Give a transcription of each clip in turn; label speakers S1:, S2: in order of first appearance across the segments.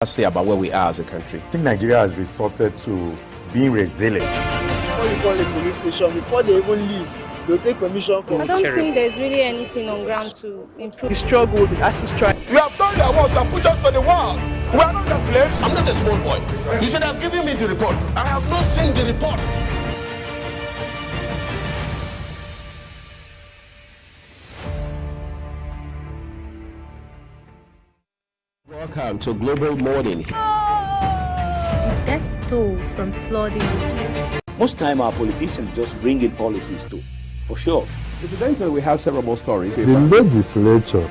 S1: say about where we are as a country?
S2: I think Nigeria has resorted to being resilient.
S3: Before you call a police station, before they even leave, they'll take permission from
S4: I don't think there's really anything on ground to improve.
S3: the struggle with the ISIS strike.
S5: You have done your work and put us to the wall. We are not the slaves.
S6: I'm not a small boy. You should have given me the report. I have not seen the report.
S1: Welcome to Global Morning.
S7: The death toll from flooding.
S8: Most time our politicians just bring in policies too, for sure.
S1: Incidentally, we have several more stories.
S9: The legislature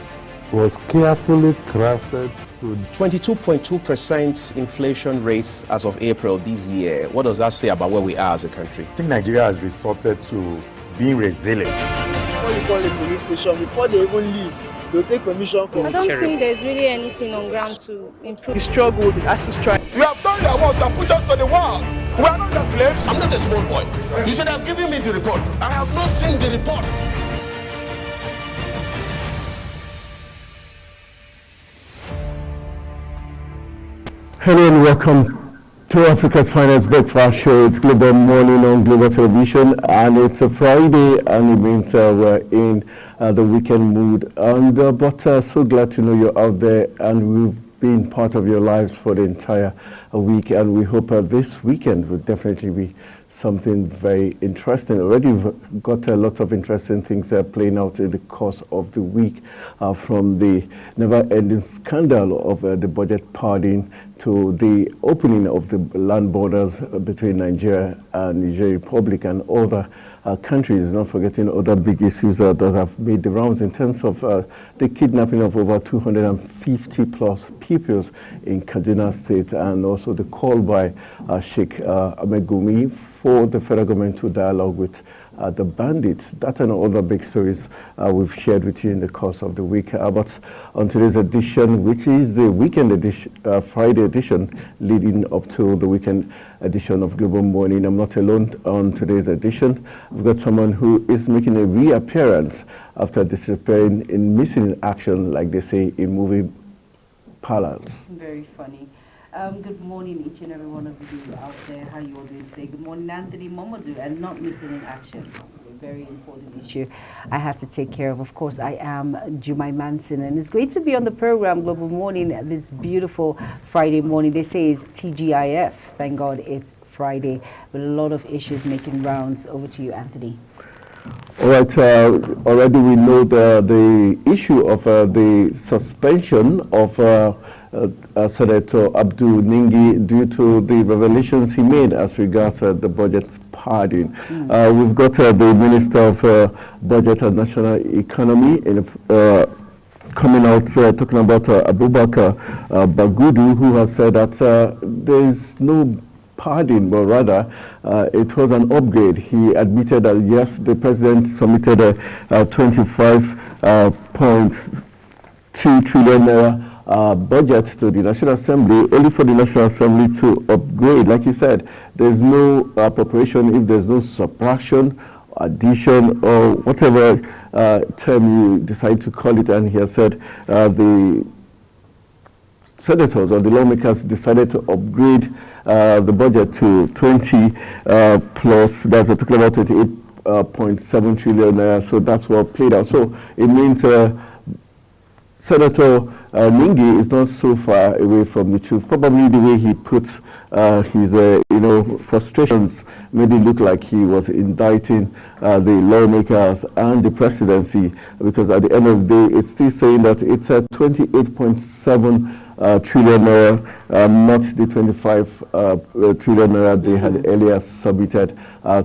S9: was carefully crafted to
S1: 22.2% inflation rate as of April this year. What does that say about where we are as a country?
S2: I think Nigeria has resorted to being resilient.
S3: Before you call a police station, before they even leave, they'll take permission from
S4: I don't think there's really anything on ground to improve.
S3: the struggle with the ISIS strike.
S5: You have done your work and put us to the wall. We are not the slaves.
S6: I'm not a small boy. You should have given me the report. I have not seen the report.
S9: Hello and welcome to Africa's Finest Breakfast Show. It's Global Morning on Global Television, and it's a Friday, and it means we're in the weekend mood. And but so glad to know you're out there, and we've been part of your lives for the entire week, and we hope this weekend will definitely be something very interesting. Already we've got a lot of interesting things playing out in the course of the week, from the never-ending scandal of the budget padding to the opening of the land borders between Nigeria and Niger Republic and other countries, not forgetting other big issues that have made the rounds in terms of the kidnapping of over 250 plus pupils in Kaduna State, and also the call by Sheikh Ahmed Gumi for the federal government to dialogue with the bandits. That and other big stories we've shared with you in the course of the week. But on today's edition, which is the weekend edition, Friday edition, leading up to the weekend edition of Global Morning, I'm not alone on today's edition. We've got someone who is making a reappearance after disappearing in missing in action, like they say in movie parlance.
S10: Very funny. Good morning, each and every one of you out there. How you all doing today? Good morning, Anthony Momodu, and not missing in action. A very important issue I have to take care of. Of course, I am Jumai Manson, and it's great to be on the program Global Morning this beautiful Friday morning. They say it's TGIF. Thank God it's Friday, with a lot of issues making rounds. Over to you, Anthony.
S9: All right, already we know the issue of the suspension of Senator Abdul Ningi due to the revelations he made as regards the budget padding. We've got the Minister of Budget and National Economy coming out talking about Abubakar Bagudu, who has said that there is no padding, but rather it was an upgrade. He admitted that yes, the president submitted a 25.2 trillion naira budget to the National Assembly, only for the National Assembly to upgrade. Like you said, there's no appropriation if there's no subtraction, addition, or whatever term you decide to call it. And he has said the senators or the lawmakers decided to upgrade the budget to 20 plus, that's talking about 28.7 trillion. So that's what played out. So it means Senator Ningi is not so far away from the truth. Probably the way he puts his frustrations made it look like he was indicting the lawmakers and the presidency, because at the end of the day, it's still saying that it's a 28.7 trillion naira, not the 25 trillion naira they had earlier submitted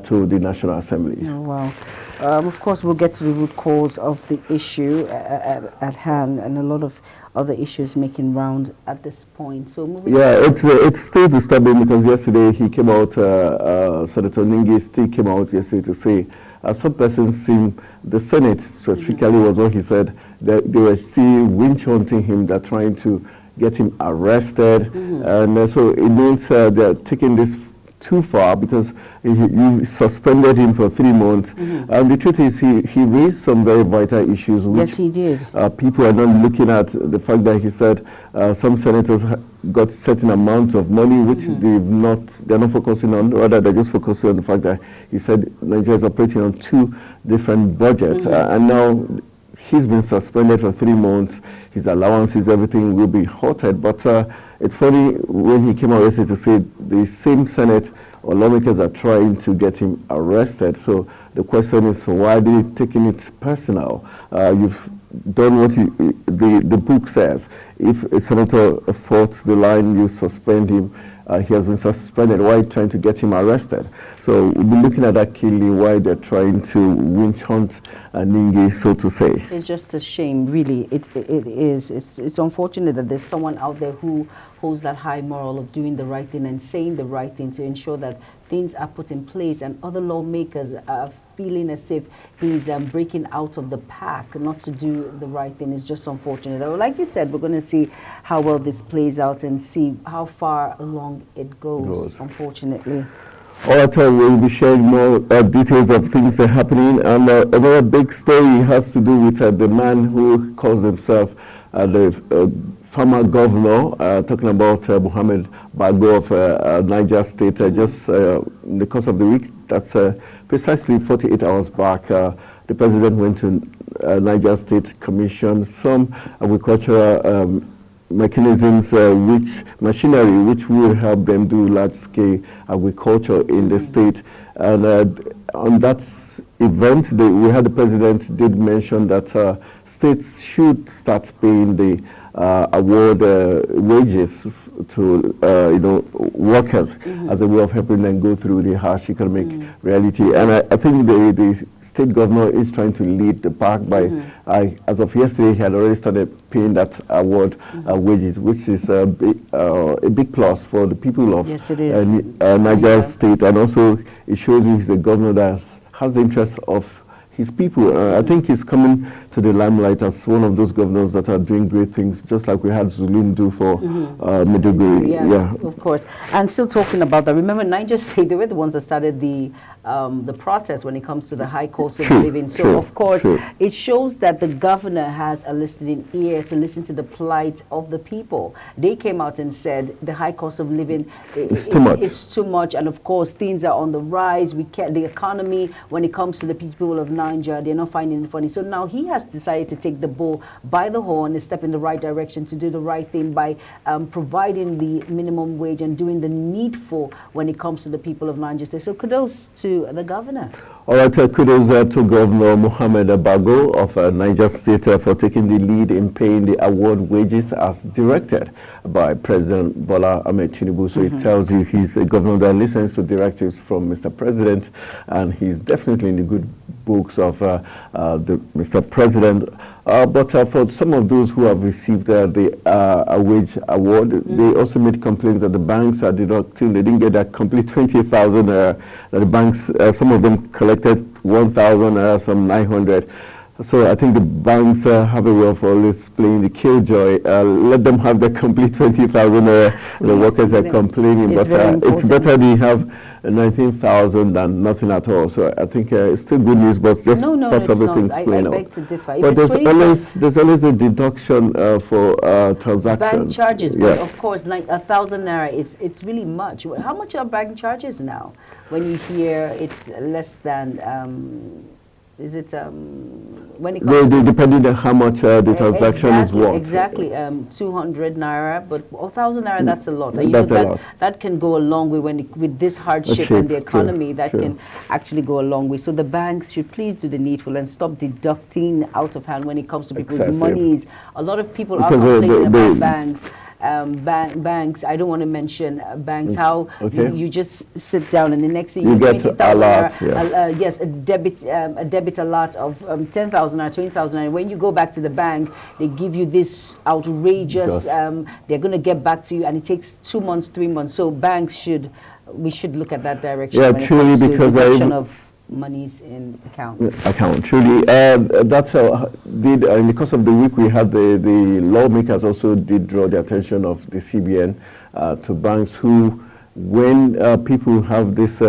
S9: to the National Assembly.
S10: Oh, wow. Of course, we'll get to the root cause of the issue at hand, and a lot of other issues making round at this point. So moving
S9: it's still disturbing, because yesterday he came out, Senator Ningi still came out yesterday to say some persons seem, the Senate specifically was what he said, that they were still winch hunting him, they're trying to get him arrested, and so it means they're taking this too far because you suspended him for 3 months. And the truth is he raised some very vital issues which
S10: yes, he did.
S9: People are not looking at. The fact that he said some senators got certain amounts of money which they're not focusing on, rather they're just focusing on the fact that he said Nigeria is operating on 2 different budgets, and now he's been suspended for 3 months. His allowances, everything will be halted. But it's funny when he came out yesterday to say the same Senate or lawmakers are trying to get him arrested. So the question is, why are they taking it personal? You've done what the book says. If a senator faults the line, you suspend him. He has been suspended. Why are you trying to get him arrested? So we'll be looking at that keenly, why they're trying to winch hunt Ningi, so to say.
S10: It's just a shame, really. It is. It's unfortunate that there's someone out there who holds that high moral of doing the right thing and saying the right thing to ensure that things are put in place, and other lawmakers are feeling as if he's breaking out of the pack, not to do the right thing. Is just unfortunate. Like you said, we're going to see how well this plays out and see how far along it goes. Unfortunately.
S9: All the time we'll be sharing more details of things that are happening, and another big story has to do with the man who calls himself the former governor, talking about Mohammed Bago of Niger State. Just in the course of the week, that's precisely 48 hours back, the president went to Niger State commission some agricultural mechanisms, machinery which will help them do large-scale agriculture in the state. And on that event, we had the president did mention that states should start paying the award wages to workers as a way of helping them go through the harsh economic reality. And I think the state governor is trying to lead the pack by, as of yesterday, he had already started paying that award wages, which is a big plus for the people of Niger State. And also it shows you he's a governor that has the interests of his people. I think he's coming to the limelight as one of those governors that are doing great things, just like we had Zulum do for Maiduguri.
S10: Yeah, of course. And still talking about that, remember Niger State, they were the ones that started the protest when it comes to the high cost of living. So, of course, it shows that the governor has a listening ear to listen to the plight of the people. They came out and said the high cost of living is too much. It's too much. And, of course, things are on the rise. The economy, when it comes to the people of Niger, they're not finding it funny. So now he has decided to take the bull by the horn and step in the right direction to do the right thing by providing the minimum wage and doing the needful when it comes to the people of Niger State. So kudos to the governor.
S9: All right, kudos to Governor Mohammed Bago of Niger State for taking the lead in paying the award wages as directed by President Bola Ahmed Tinubu. So it tells you he's a governor that listens to directives from Mr. President, and he's definitely in the good books of Mr. President. But for some of those who have received the wage award, they also made complaints that the banks are deducting. They didn't get that complete 20,000. That the banks, some of them collected 1,000, some 900. So I think the banks have a way of always playing the killjoy. Let them have the complete 20,000. The workers are complaining, but it's better they have 19,000 than nothing at all. So I think it's still good news, but just part of the things playing out.
S10: I beg to differ.
S9: But there's always a deduction for transactions.
S10: Bank charges, but of course, like 1,000 naira, it's really much. How much are bank charges now? When you hear it's less than. Is it when it comes to
S9: depending on how much the transaction is worth?
S10: Exactly, 200 naira, but 1,000 naira, that's a lot.
S9: That's a lot.
S10: That can go a long way with this hardship and the economy. That can actually go a long way. So the banks should please do the needful and stop deducting out of hand when it comes to people's monies. A lot of people are complaining about banks. Banks, I don't want to mention banks, how you just sit down and the next thing you get a lot, yes, a debit a lot of 10,000 or 20,000, and when you go back to the bank, they give you this outrageous, they're going to get back to you, and it takes 2 months, 3 months. So banks we should look at that direction when it comes to deduction of monies in account.
S9: Truly. That's in the course of the week we had the lawmakers also did draw the attention of the CBN to banks who when people have this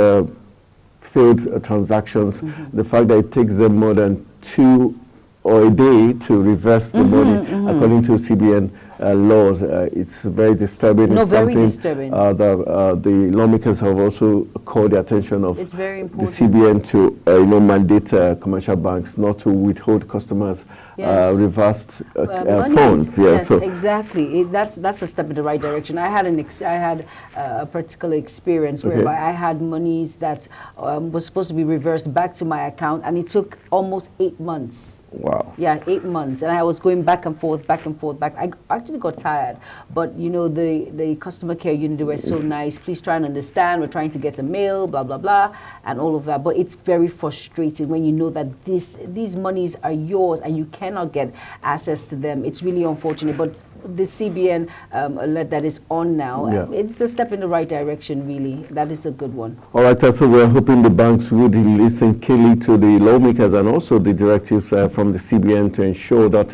S9: failed transactions, the fact that it takes them more than 2 or a day to reverse the money, according to CBN laws, it's very disturbing.
S10: No,
S9: it's
S10: very
S9: something
S10: disturbing.
S9: The lawmakers have also called the attention of
S10: It's very
S9: the
S10: important.
S9: CBN to mandate commercial banks not to withhold customers reversed funds.
S10: Yes,
S9: so
S10: exactly. That's a step in the right direction. I had a particular experience whereby I had monies that was supposed to be reversed back to my account, and it took almost 8 months.
S9: Wow.
S10: Yeah, 8 months, and I was going back and forth. I actually got tired, but you know the customer care unit, they were so nice. Please try and understand. We're trying to get a mail, blah blah blah, and all of that. But it's very frustrating when you know that these monies are yours and you cannot get access to them. It's really unfortunate, but the CBN alert that is on now, it's a step in the right direction, really. That is a good one.
S9: All right, so we're hoping the banks would listen keenly to the lawmakers and also the directives from the CBN to ensure that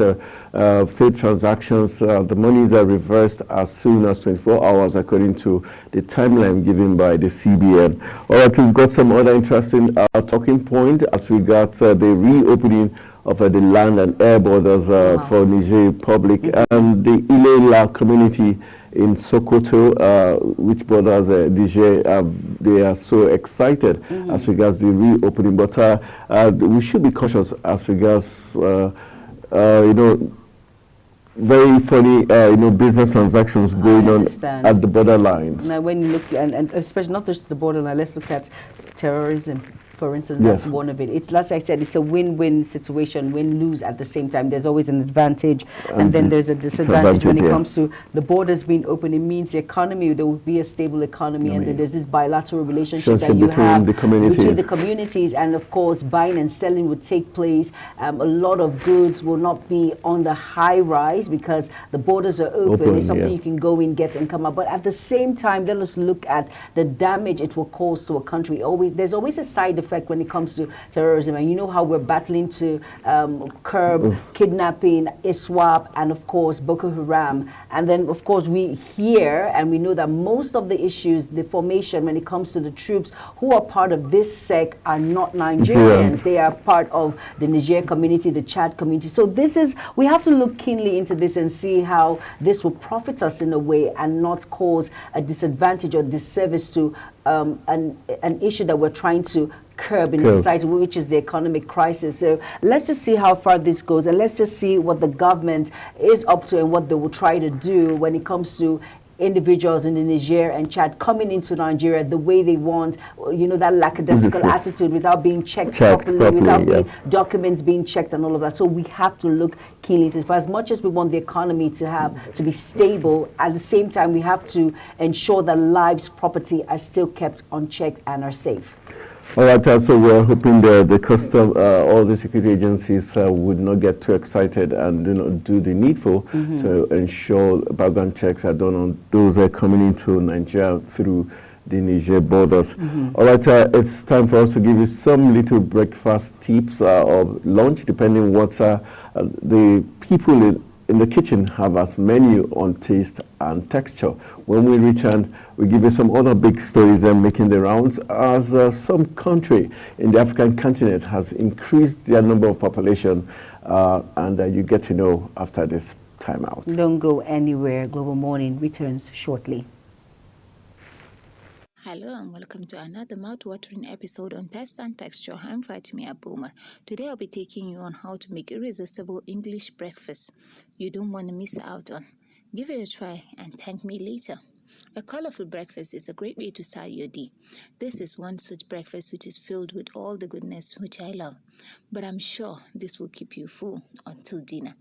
S9: failed transactions, the monies are reversed as soon as 24 hours, according to the timeline given by the CBN. All right, we've got some other interesting talking point as regards the reopening of the land and air borders for Niger Republic and the Ilela community in Sokoto, which borders Niger. They are so excited as regards the reopening, but we should be cautious as regards, very funny, business transactions going on at the borderlines.
S10: Now, when you look, and especially not just the borderline, let's look at terrorism. For instance, that's one of it. It's, like I said, it's a win-win situation, win-lose at the same time. There's always an advantage, and then there's a disadvantage when it comes to the borders being open. It means the economy, there will be a stable economy, and then there's this bilateral relationship that you have between the communities, and of course, buying and selling would take place. A lot of goods will not be on the high rise because the borders are open. It's something you can go in, get, and come out. But at the same time, let us look at the damage it will cause to a country. There's always a side effect when it comes to terrorism, and you know how we're battling to curb kidnapping, ISWAP, and of course Boko Haram. And then of course we hear and we know that most of the issues, the formation when it comes to the troops who are part of this sect are not Nigerians. They are part of the Niger community, the Chad community. So we have to look keenly into this and see how this will profit us in a way and not cause a disadvantage or disservice to an issue that we're trying to curb in society, which is the economic crisis. So let's just see how far this goes, and let's just see what the government is up to and what they will try to do when it comes to individuals in the Niger and Chad coming into Nigeria the way they want, that lackadaisical attitude without being checked properly, without documents being checked and all of that. So we have to look keenly into it. For as much as we want the economy to be stable, at the same time we have to ensure that lives, property are still kept unchecked and are safe.
S9: All right, so we're hoping the custom, all the security agencies would not get too excited and do the needful to ensure background checks are done on those coming into Nigeria through the Niger borders. All right, it's time for us to give you some little breakfast tips or lunch, depending what the people in the kitchen have as menu on taste and texture. When we return, we give you some other big stories making the rounds as some country in the African continent has increased their number of population, and you get to know after this time out.
S10: Don't go anywhere. Global Morning returns shortly.
S11: Hello and welcome to another mouth-watering episode on Taste and Texture. I'm Fatimia Boomer. Today I'll be taking you on how to make irresistible English breakfast you don't want to miss out on. Give it a try and thank me later. A colorful breakfast is a great way to start your day. This is one such breakfast which is filled with all the goodness which I love. But I'm sure this will keep you full until dinner.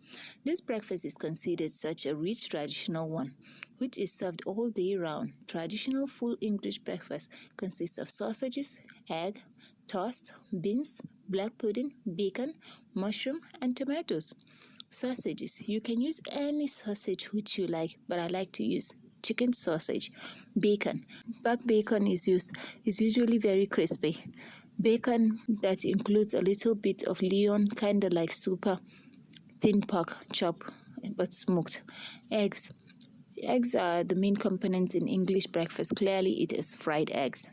S11: This breakfast is considered such a rich traditional one, which is served all day round. Traditional full English breakfast consists of sausages, egg, toast, beans, black pudding, bacon, mushroom, and tomatoes. Sausages. You can use any sausage which you like, but I like to use chicken sausage. Bacon. Black bacon is usually very crispy. Bacon that includes a little bit of Leon, kind of like super thin pork chop, but smoked. Eggs. Eggs are the main component in English breakfast. Clearly, it is fried eggs.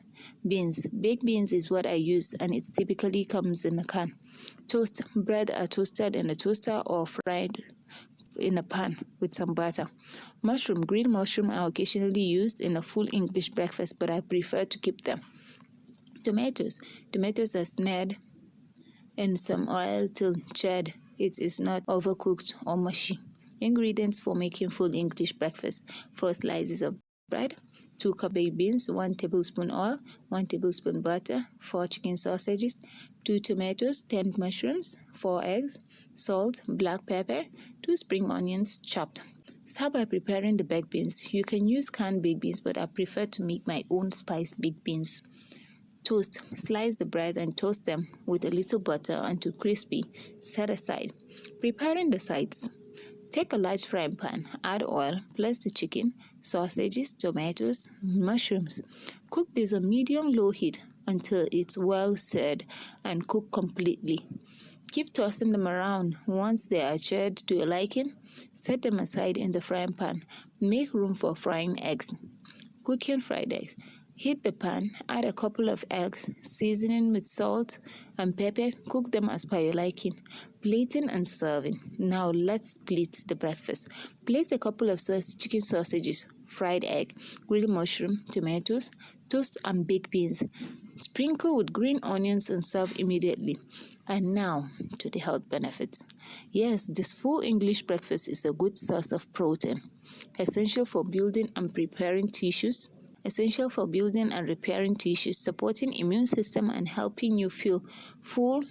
S11: Beans. Baked beans is what I use, and it typically comes in a can. Toast. Bread are toasted in a toaster or fried in a pan with some butter. Mushroom. Green mushroom are occasionally used in a full English breakfast, but I prefer to keep them. Tomatoes. Tomatoes are snared in some oil till charred. It is not overcooked or mushy. Ingredients for making full English breakfast: 4 slices of bread, 2 cup baked beans, 1 tablespoon oil, 1 tablespoon butter, 4 chicken sausages, 2 tomatoes, 10 mushrooms, 4 eggs, salt, black pepper, 2 spring onions chopped. Start by preparing the baked beans. You can use canned baked beans, but I prefer to make my own spiced baked beans. Toast. Slice the bread and toast them with a little butter until crispy. Set aside. Preparing the sides. Take a large frying pan, add oil, place the chicken, sausages, tomatoes, mushrooms. Cook this on medium-low heat until it's well seared and cook completely. Keep tossing them around. Once they are charred to your liking, set them aside in the frying pan. Make room for frying eggs. Cooking fried eggs. Heat the pan, add a couple of eggs, seasoning with salt and pepper, cook them as per your liking. Plating and serving. Now let's plate the breakfast. Place a couple of chicken sausages, fried egg, grilled mushroom, tomatoes, toast and baked beans. Sprinkle with green onions and serve immediately. And now to the health benefits. Yes, this full English breakfast is a good source of protein, essential for building and repairing tissues, supporting immune system and helping you feel full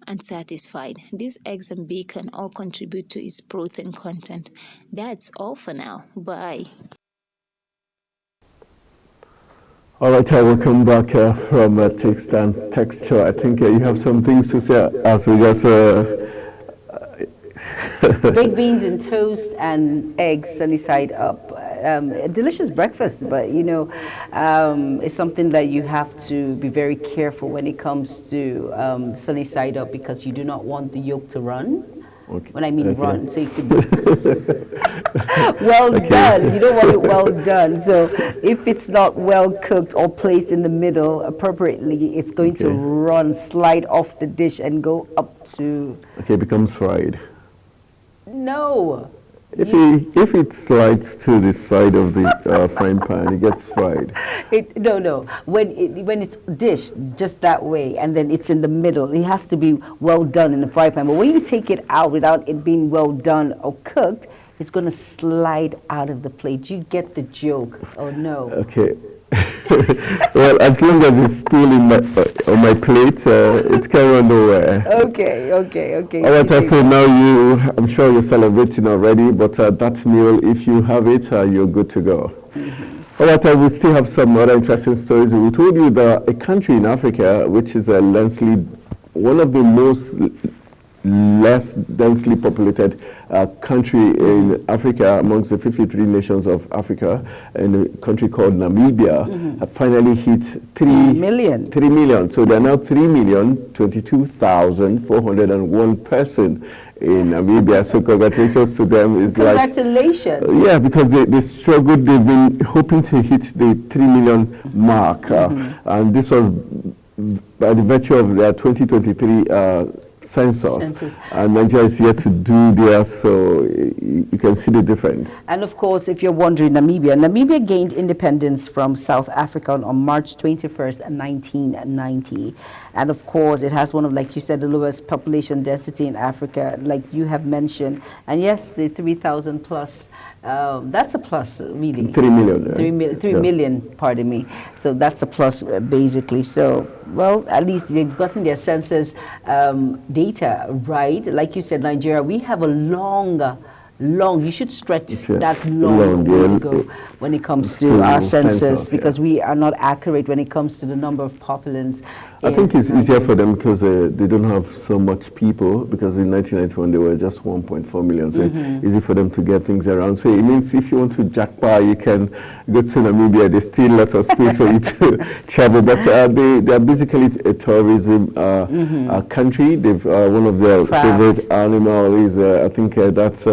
S11: and satisfied. These eggs and bacon all contribute to its protein content. That's all for now. Bye.
S9: All right, I will come back from Taste and Texture. I think you have some things to say as regards
S10: baked beans and toast and eggs sunny side up. Delicious breakfast, but you know, it's something that you have to be very careful when it comes to sunny side up, because you do not want the yolk to run.
S9: Okay.
S10: When I mean run, so you could well done. You don't want it well done. So if it's not well cooked or placed in the middle appropriately, it's going to run, slide off the dish and go up to...
S9: Okay, it becomes fried.
S10: No.
S9: If it slides to the side of the frying pan, it gets fried.
S10: No. When it's dished just that way, and then it's in the middle, it has to be well done in the frying pan. But when you take it out without it being well done or cooked, it's going to slide out of the plate. You get the joke? Oh no.
S9: Okay. Well, as long as it's still in on my plate, it can run nowhere.
S10: Okay.
S9: All right, so now I'm sure you're celebrating already, but that meal, if you have it, you're good to go. All right, we still have some other interesting stories. We told you that a country in Africa, which is one of the most less densely populated country in Africa amongst the 53 nations of Africa, and a country called Namibia, have finally hit 3 million. So there are now 3,022,401 persons in Namibia. So congratulations to them.
S10: Congratulations.
S9: Yeah, because they struggled. They've been hoping to hit the 3 million mark, and this was by the virtue of their 2023 census. And Nigeria is yet to do theirs, so you can see the difference.
S10: And of course, if you're wondering, Namibia gained independence from South Africa on March 21st, 1990. And of course, it has one of, like you said, the lowest population density in Africa, like you have mentioned. And yes, the 3,000 plus, that's a plus, really.
S9: 3 million.
S10: 3 million, pardon me. So that's a plus, basically. So, well, at least they've gotten their census data right. Like you said, Nigeria, we have a long, you should stretch that long when it comes to our census, because we are not accurate when it comes to the number of populations.
S9: I think it's easier for them because they don't have so much people, because in 1991 they were just 1.4 million, so easy for them to get things around. So it means if you want to jackpot, you can go to Namibia. They still let us space for you to travel, but they are basically a tourism country. They've one of their favorite animals is I think that's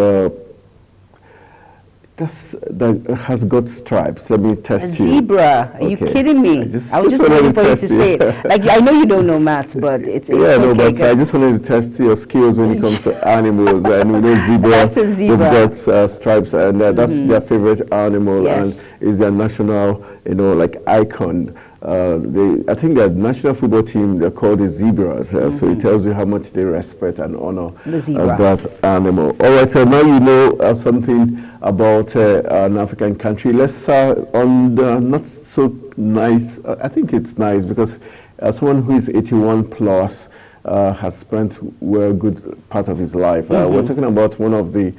S9: that has got stripes. Let me test
S10: you. A zebra? Are you kidding me? I was just waiting for you to say it. Like, I know you don't know maths, but it's
S9: yeah,
S10: okay,
S9: no, but I just wanted to test your skills when it comes to animals. And we know zebra.
S10: That's a zebra.
S9: They've got stripes, and that's their favorite animal, and is their national, like icon. I think the national football team, they're called the Zebras, so it tells you how much they respect and honor that animal. All right, now you know something about an African country. Let's on the not so nice, I think it's nice because someone who is 81 plus has spent a good part of his life. We're talking about one of the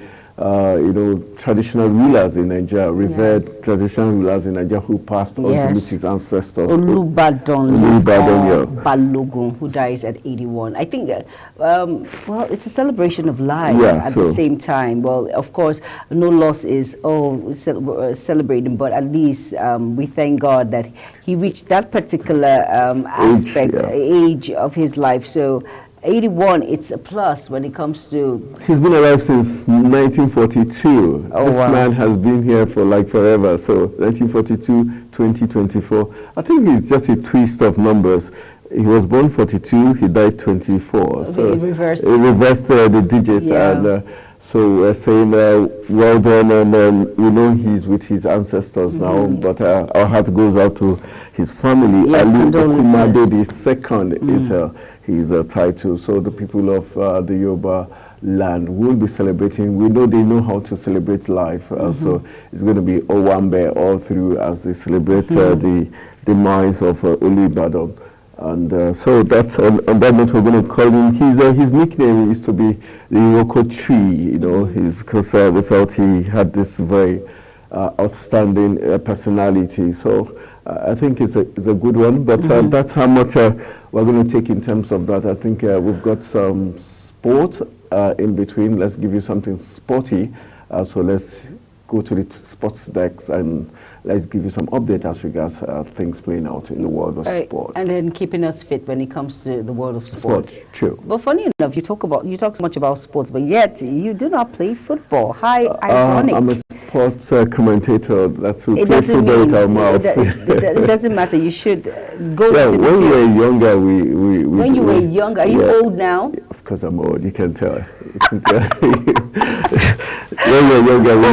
S9: traditional rulers in Nigeria, revered traditional rulers in Nigeria who passed on to meet his ancestors.
S10: Olubadan Balogun, who dies at 81. I think, well, it's a celebration of life at the same time. Well, of course, no loss is celebrating, but at least we thank God that he reached that particular age of his life. So 81, it's a plus when it comes to...
S9: He's been alive since 1942. This man has been here for like forever. So 1942, 2024. I think it's just a twist of numbers. He was born 42, he died 24.
S10: Okay,
S9: so
S10: it reversed
S9: the digits. And so we're saying well done, and we know he's with his ancestors now, but our heart goes out to his family. Ali Okumade II is his title. So the people of the Yoruba land will be celebrating. We know they know how to celebrate life. So it's going to be Owambe all through as they celebrate the demise of Olubadan. And so that's on that note we're going to call him. His nickname used to be the Iroko Tree, because they felt he had this very outstanding personality. So I think it's a good one, but that's how much we're going to take in terms of that. I think we've got some sport in between. Let's give you something sporty. So let's go to the sports decks and let's give you some update as regards things playing out in the world of sport.
S10: And then keeping us fit when it comes to the world of sports.
S9: True.
S10: But funny enough, you talk so much about sports, but yet you do not play football. Ironic.
S9: I'm a sports commentator. That's who plays football with our mouth.
S10: It doesn't matter. You should go
S9: to
S10: the
S9: when we were younger,
S10: when you were younger, are you old now?
S9: Of course I'm old, you can tell. When we were younger, we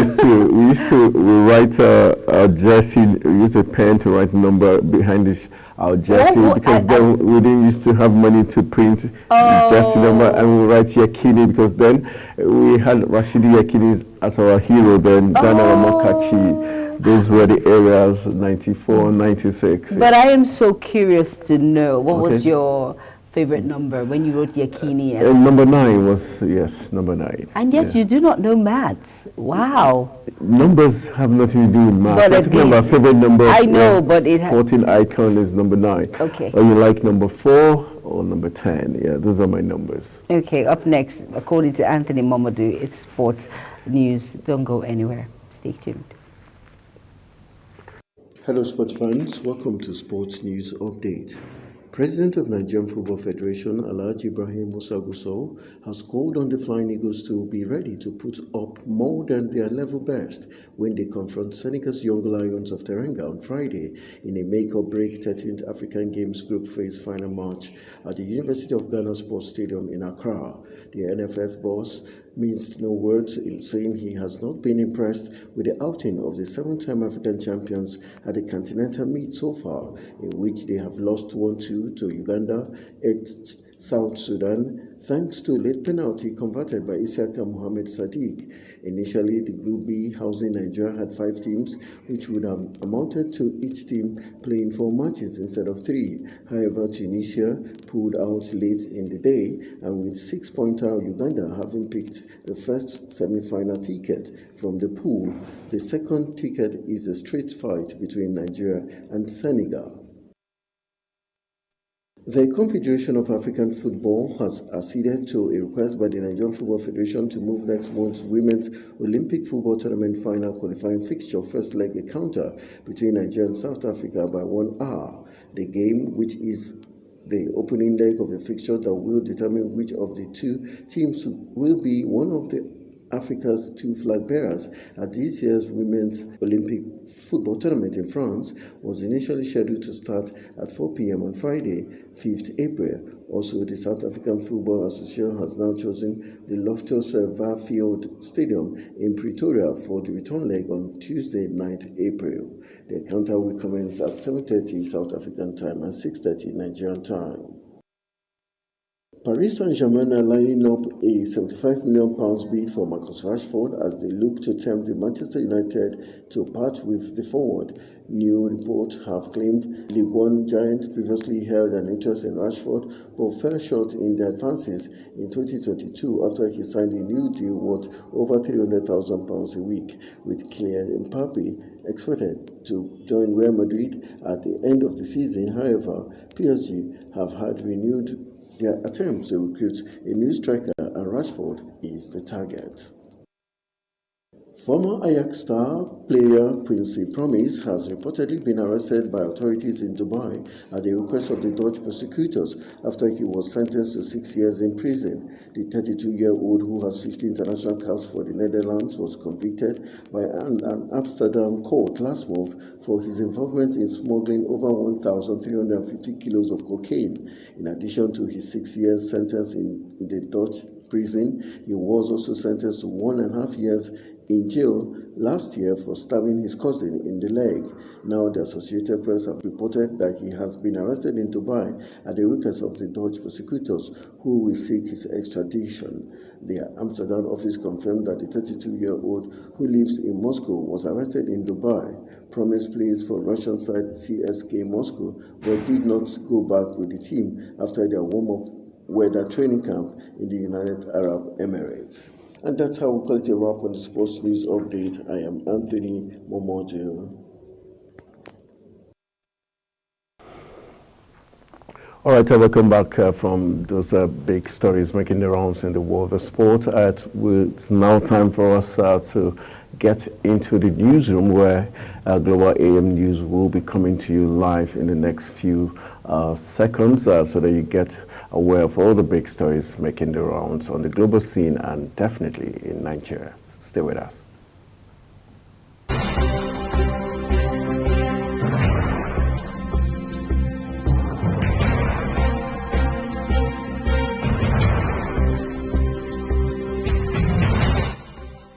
S9: used to write our jersey. We used a pen to write number behind our jersey because then we didn't used to have money to print jersey number, and we write Yakini because then we had Rashidi Yakini as our hero. Then Dana Mokachi. Those were the areas 94, 96.
S10: But I am so curious to know what was your favorite number when you wrote Yakini?
S9: And number 9 was, number 9.
S10: And yet you do not know maths. Wow.
S9: Numbers have nothing to do with maths. I'm talking about favorite number.
S10: I know, but
S9: sporting icon is number 9.
S10: Okay.
S9: Or you like number 4 or number 10. Yeah, those are my numbers.
S10: Okay, up next, according to Anthony Momodu, it's sports news. Don't go anywhere. Stay tuned.
S12: Hello sports fans, welcome to Sports News Update. President of Nigerian Football Federation, Alhaji Ibrahim Musa Gusau, has called on the Flying Eagles to be ready to put up more than their level best when they confront Senegal's Young Lions of Teranga on Friday in a make-or-break 13th African Games Group Phase final match at the University of Ghana Sports Stadium in Accra. The NFF boss minced no words in saying he has not been impressed with the outing of the 7-time African champions at the Continental Meet so far, in which they have lost 1-2 to Uganda at South Sudan, thanks to a late penalty converted by Isiaka Mohamed Sadiq. Initially, the Group B housing Nigeria had 5 teams, which would have amounted to each team playing 4 matches instead of 3. However, Tunisia pulled out late in the day, and with 6-pointer Uganda having picked the first semi-final ticket from the pool, the second ticket is a straight fight between Nigeria and Senegal. The Confederation of African Football has acceded to a request by the Nigerian Football Federation to move next month's Women's Olympic Football Tournament final qualifying fixture first leg encounter between Nigeria and South Africa by 1 hour. The game, which is the opening leg of the fixture that will determine which of the 2 teams will be one of the Africa's two flag bearers at this year's Women's Olympic football tournament in France was initially scheduled to start at 4 p.m. on Friday, 5th April. Also, the South African Football Association has now chosen the Loftus Versfeld Stadium in Pretoria for the return leg on Tuesday, 9th April. The encounter will commence at 7:30 South African time and 6:30 Nigerian time. Paris Saint-Germain are lining up a £75 million bid for Marcus Rashford as they look to tempt the Manchester United to part with the forward. New reports have claimed Ligue 1 giants previously held an interest in Rashford but fell short in their advances in 2022 after he signed a new deal worth over £300,000 a week, with Kylian Mbappe expected to join Real Madrid at the end of the season. However, PSG have had renewed their attempts to recruit a new striker, and Rashford is the target. Former Ajax star player Quincy Promes has reportedly been arrested by authorities in Dubai at the request of the Dutch prosecutors after he was sentenced to 6 years in prison. The 32-year-old, who has 50 international caps for the Netherlands, was convicted by an Amsterdam court last month for his involvement in smuggling over 1,350 kilos of cocaine. In addition to his 6 years sentence in the Dutch prison, he was also sentenced to 1.5 years in jail last year for stabbing his cousin in the leg. Now the Associated Press have reported that he has been arrested in Dubai at the request of the Dutch prosecutors, who will seek his extradition. The Amsterdam office confirmed that the 32-year-old, who lives in Moscow, was arrested in Dubai. Promes plays for Russian side CSKA Moscow, but did not go back with the team after their warm-up weather training camp in the United Arab Emirates. And that's how we call it a wrap on the Sports News Update. I am Anthony Momodu.
S9: All right, welcome back from those big stories making the rounds in the world of sport. It's now time for us to get into the newsroom, where Global AM News will be coming to you live in the next few seconds, so that you get aware of all the big stories making the rounds on the global scene and definitely in Nigeria. Stay with us.